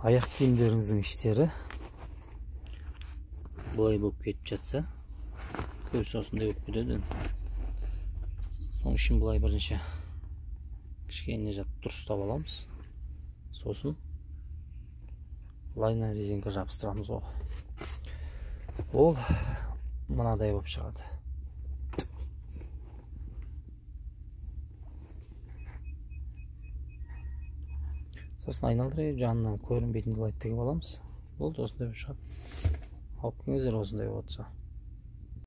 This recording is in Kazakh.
аяқ киімдеріңіздің іштері бұлай болып кетіп жатса, көбісі осындай болып кетеді. Соның үшін бұлай бірінші кішкене дұрыстап аламыз. Сосын лайнер резинка жабыстырамыз ғой. Ол мынадай болып шығады. Сосын айналдырып, жанынан көрінбейтін лайт тігіп аламыз. Бұл осындай болып шығады. Алып келіңіздер осындай болса.